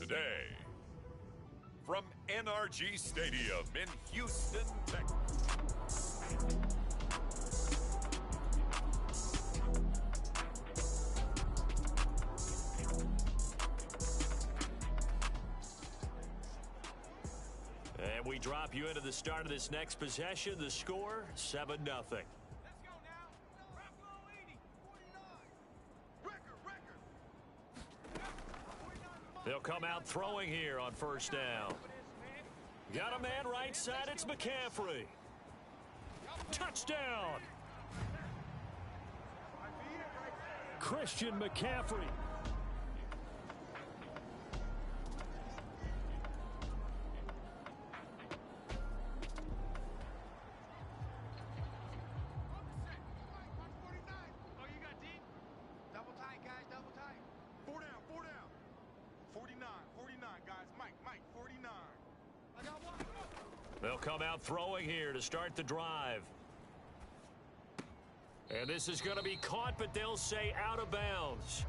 day. From NRG Stadium in Houston, Texas. And we drop you into the start of this next possession. The score, 7-0. They'll come out throwing here on first down. Got a man right side. It's McCaffrey. Touchdown. Christian McCaffrey. They'll come out throwing here to start the drive. And this is going to be caught, but they'll say out of bounds.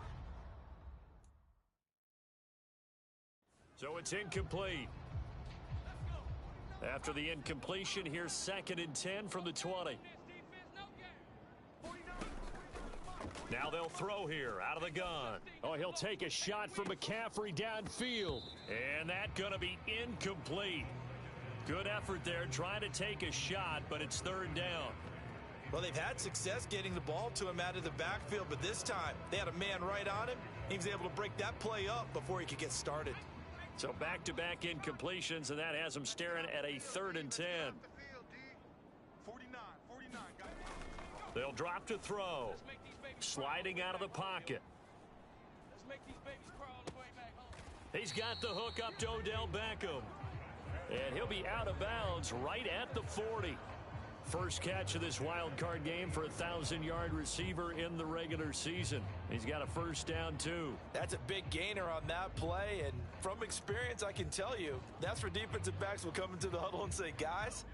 So it's incomplete. After the incompletion, here's 2nd and 10 from the 20. Now they'll throw here out of the gun. Oh, he'll take a shot for McCaffrey downfield. And that's going to be incomplete. Good effort there trying to take a shot, but it's 3rd down. Well, they've had success getting the ball to him out of the backfield, but this time they had a man right on him. He was able to break that play up before he could get started. So back-to-back incompletions, and that has him staring at a 3rd and 10. They'll drop to throw. Sliding out of the pocket. He's got the hook up to Odell Beckham. And he'll be out of bounds right at the 40. First catch of this wild card game for a 1,000-yard receiver in the regular season. He's got a first down, too. That's a big gainer on that play, and from experience, I can tell you, that's where defensive backs will come into the huddle and say, guys,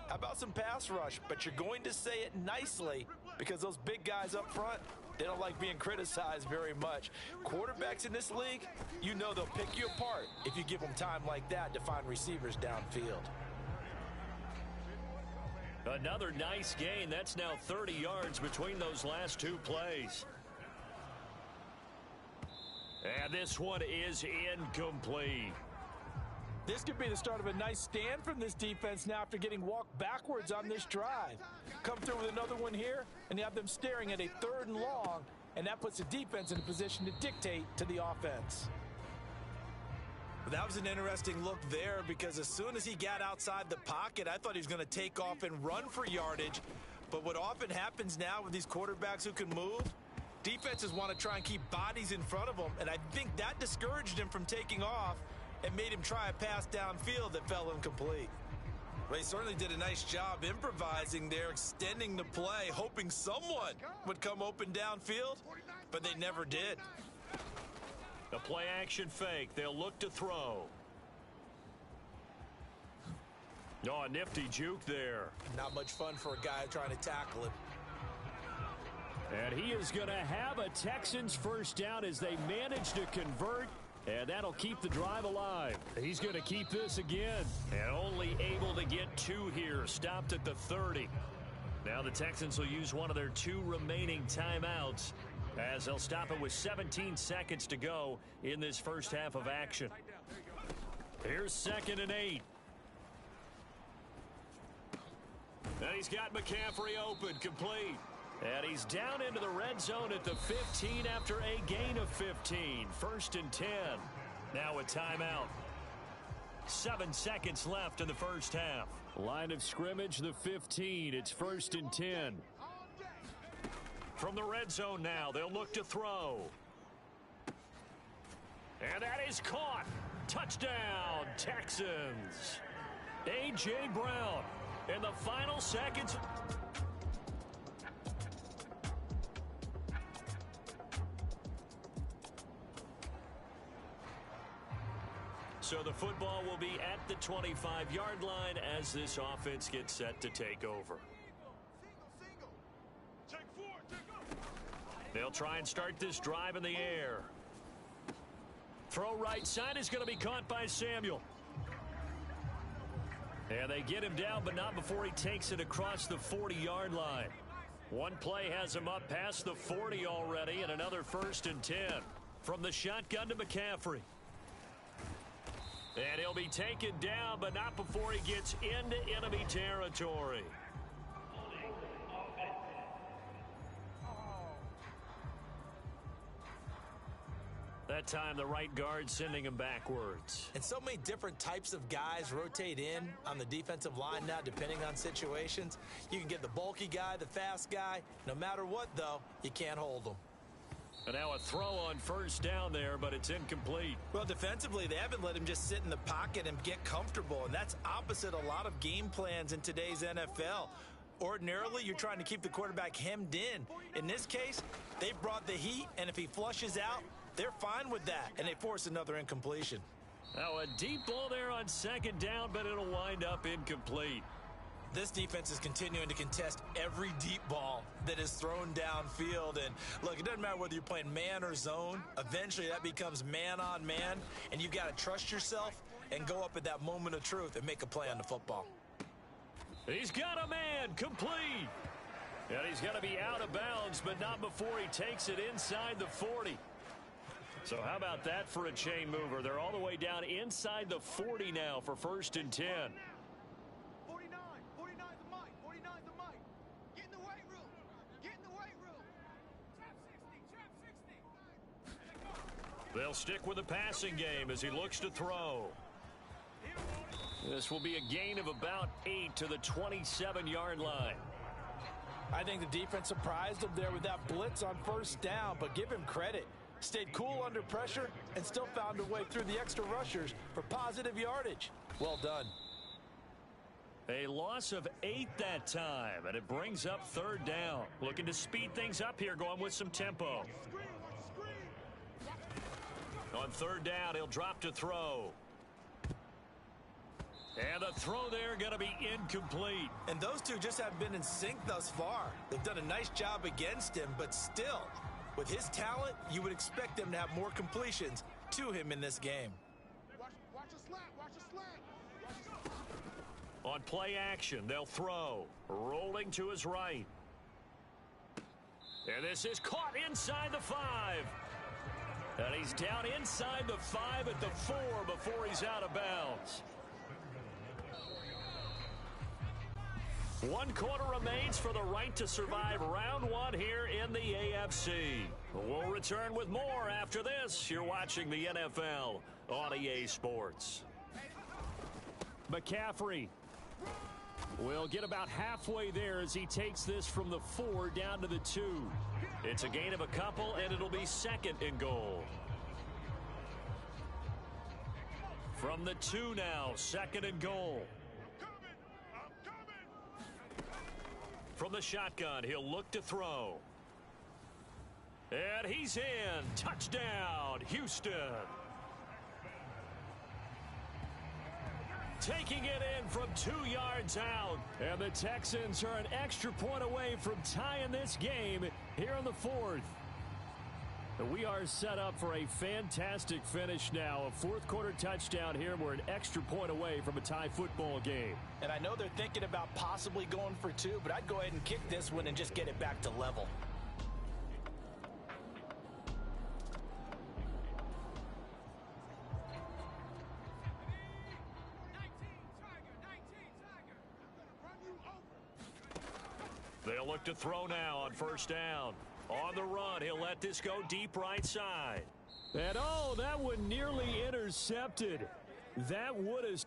how about some pass rush? But you're going to say it nicely because those big guys up front, they don't like being criticized very much. Quarterbacks in this league, you know they'll pick you apart if you give them time like that to find receivers downfield. Another nice gain. That's now 30 yards between those last 2 plays. And this one is incomplete. This could be the start of a nice stand from this defense now after getting walked backwards on this drive. Come through with another one here, and you have them staring at a 3rd and long, and that puts the defense in a position to dictate to the offense. That was an interesting look there because as soon as he got outside the pocket, I thought he was going to take off and run for yardage. But what often happens now with these quarterbacks who can move, defenses want to try and keep bodies in front of them, and I think that discouraged him from taking off and made him try a pass downfield that fell incomplete. Well, he certainly did a nice job improvising there, extending the play, hoping someone would come open downfield, but they never did. The play action fake. They'll look to throw. Oh, a nifty juke there. Not much fun for a guy trying to tackle him. And he is going to have a Texans first down as they manage to convert. And that'll keep the drive alive. He's going to keep this again. And only able to get 2 here. Stopped at the 30. Now the Texans will use one of their 2 remaining timeouts as they'll stop it with 17 seconds to go in this first half of action. Here's 2nd and 8. And he's got McCaffrey open, complete. And he's down into the red zone at the 15 after a gain of 15. 1st and 10. Now a timeout. 7 seconds left in the first half. Line of scrimmage, the 15. It's 1st and 10. From the red zone now, they'll look to throw. And that is caught. Touchdown, Texans. A.J. Brown in the final seconds. So the football will be at the 25-yard line as this offense gets set to take over. They'll try and start this drive in the air. Throw right side is going to be caught by Samuel. And they get him down, but not before he takes it across the 40-yard line. One play has him up past the 40 already, and another 1st and 10. From the shotgun to McCaffrey. And he'll be taken down, but not before he gets into enemy territory. That time, the right guard sending him backwards. And so many different types of guys rotate in on the defensive line now, depending on situations. You can get the bulky guy, the fast guy. No matter what, though, you can't hold them. And now a throw on 1st down there, but it's incomplete. Well, defensively, they haven't let him just sit in the pocket and get comfortable, and that's opposite a lot of game plans in today's NFL. Ordinarily, you're trying to keep the quarterback hemmed in. In this case, they brought the heat, and if he flushes out, they're fine with that, and they force another incompletion. Now a deep ball there on 2nd down, but it'll wind up incomplete. This defense is continuing to contest every deep ball that is thrown downfield. And look, it doesn't matter whether you're playing man or zone. Eventually, that becomes man on man, and you've got to trust yourself and go up at that moment of truth and make a play on the football. He's got a man, complete. And he's going to be out of bounds, but not before he takes it inside the 40. So how about that for a chain mover? They're all the way down inside the 40 now for 1st and 10. 49 the mic, 49 the mic. Get in the weight room. Get in the weight room. Trap 60. They'll stick with the passing game as he looks to throw. This will be a gain of about 8 to the 27-yard line. I think the defense surprised him there with that blitz on 1st down, but give him credit. Stayed cool under pressure and still found a way through the extra rushers for positive yardage. Well done. A loss of 8 that time, and it brings up 3rd down. Looking to speed things up here, going with some tempo. On 3rd down, he'll drop to throw. And the throw there going to be incomplete. And those two just haven't been in sync thus far. They've done a nice job against him, but still, with his talent, you would expect them to have more completions to him in this game. Watch a slant. Watch a slant. On play action, they'll throw. Rolling to his right. And this is caught inside the 5. And he's down inside the 5 at the 4 before he's out of bounds. 1 quarter remains for the right to survive round 1 here in the AFC. We'll return with more after this. You're watching the NFL on EA Sports. McCaffrey will get about halfway there as he takes this from the 4 down to the 2. It's a gain of a couple, and it'll be 2nd and goal. From the 2 now, 2nd and goal. From the shotgun, he'll look to throw. And he's in. Touchdown, Houston. Taking it in from 2 yards out. And the Texans are an extra point away from tying this game here in the 4th. We are set up for a fantastic finish now. A 4th quarter touchdown here. We're an extra point away from a tie football game. And I know they're thinking about possibly going for 2, but I'd go ahead and kick this one and just get it back to level. They'll look to throw now on 1st down. On the run, he'll let this go deep right side. And oh, that one nearly intercepted. That would have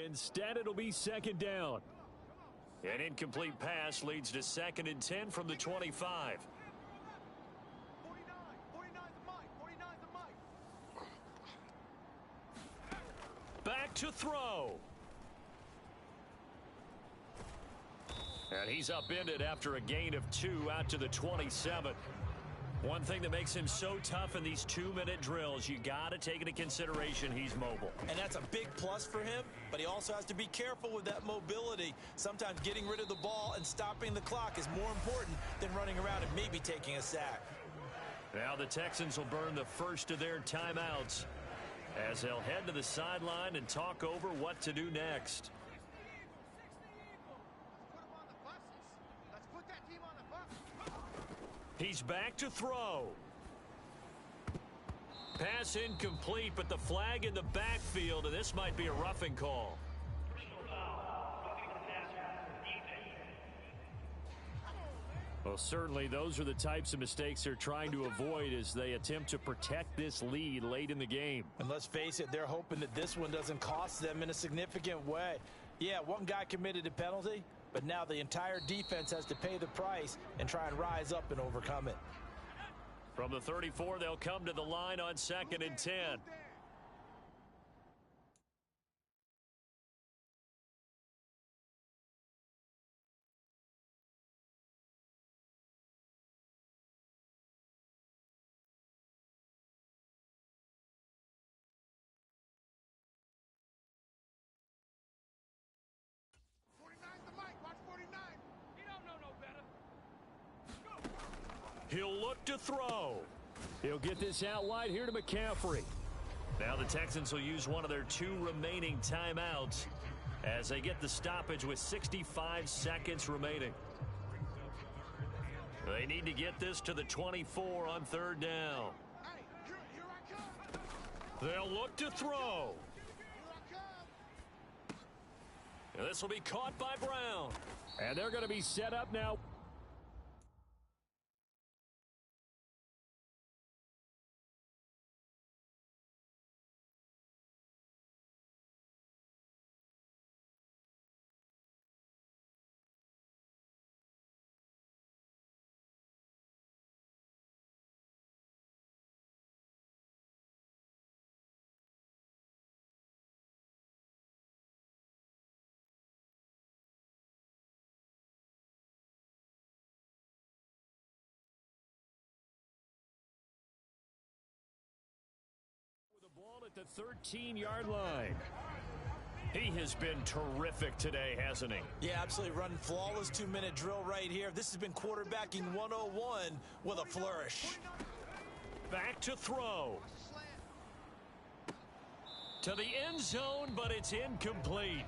Instead, it'll be second down. An incomplete pass leads to 2nd and 10 from the 25. 49, 49's the mic, 49's the mic. Back to throw. And he's upended after a gain of 2 out to the 27. One thing that makes him so tough in these 2-minute drills, you got to take into consideration he's mobile. And that's a big plus for him, but he also has to be careful with that mobility. Sometimes getting rid of the ball and stopping the clock is more important than running around and maybe taking a sack. Now the Texans will burn the first of their timeouts as they'll head to the sideline and talk over what to do next. Let's put that team on the bus. He's back to throw. Pass incomplete, but the flag in the backfield, and this might be a roughing call. Well, certainly those are the types of mistakes they're trying to avoid as they attempt to protect this lead late in the game. And let's face it, they're hoping that this one doesn't cost them in a significant way. Yeah, one guy committed a penalty, but now the entire defense has to pay the price and try and rise up and overcome it. From the 34, they'll come to the line on 2nd and 10. He'll look to throw. He'll get this out wide here to McCaffrey. Now the Texans will use one of their 2 remaining timeouts as they get the stoppage with 65 seconds remaining. They need to get this to the 24 on 3rd down. They'll look to throw. And this will be caught by Brown. And they're going to be set up now. Ball at the 13-yard line. He has been terrific today, hasn't he? Yeah, absolutely running flawless 2-minute drill right here. This has been quarterbacking 101 with a flourish. Back to throw. To the end zone, but it's incomplete.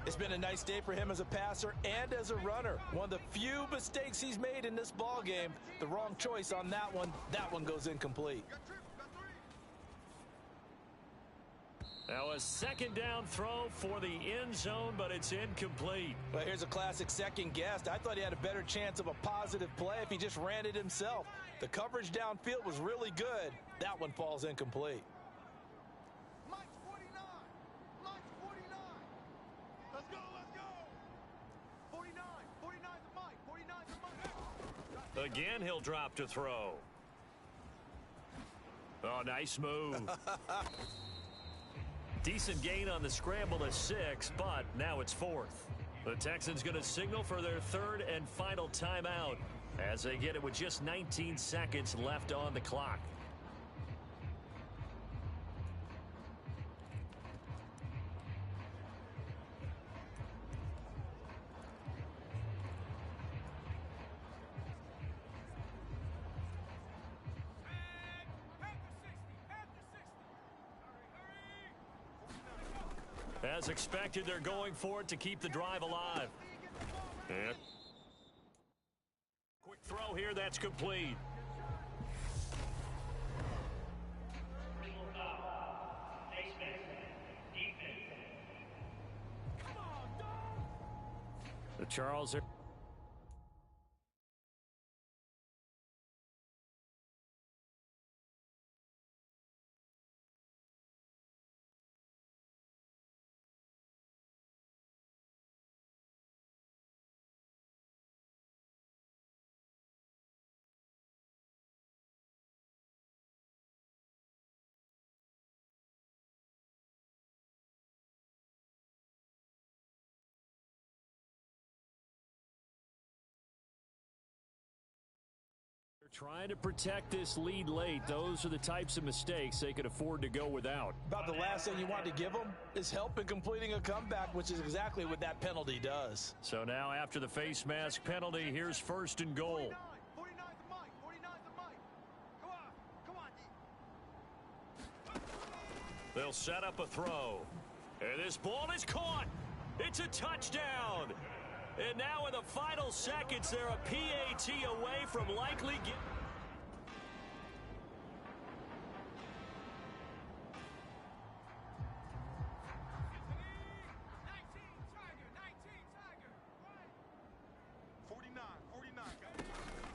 It's been a nice day for him as a passer and as a runner. One of the few mistakes he's made in this ball game. The wrong choice on that one. That one goes incomplete. Now a 2nd down throw for the end zone, but it's incomplete. Well, here's a classic second guess. I thought he had a better chance of a positive play if he just ran it himself. The coverage downfield was really good. That one falls incomplete. Mike's 49. Mike's 49. Let's go, let's go. 49. 49's the mic. 49's the mic. Again, he'll drop to throw. Oh, nice move. Decent gain on the scramble to 6, but now it's 4th. The Texans going to signal for their 3rd and final timeout as they get it with just 19 seconds left on the clock. As expected, they're going for it to keep the drive alive. And quick throw here, that's complete. The Charles are Trying to protect this lead late, those are the types of mistakes they could afford to go without. About the last thing you want to give them is help in completing a comeback, which is exactly what that penalty does. So now after the face mask penalty, here's first and goal. 49's the mic. 49's the mic. Come on, D. They'll set up a throw. And this ball is caught. It's a touchdown. And now in the final seconds, they're a PAT away from likely getting...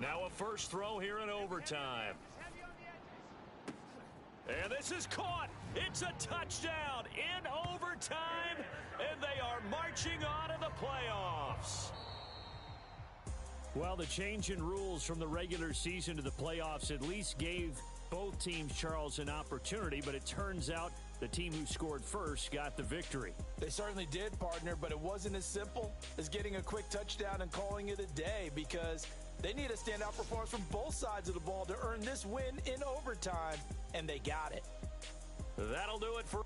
Now a first throw here in overtime. And this is caught. It's a touchdown in overtime, and they are marching on to the playoffs. Well, the change in rules from the regular season to the playoffs at least gave both teams, Charles, an opportunity, but it turns out the team who scored first got the victory. They certainly did, partner, but it wasn't as simple as getting a quick touchdown and calling it a day, because they need a standout performance from both sides of the ball to earn this win in overtime, and they got it. That'll do it for...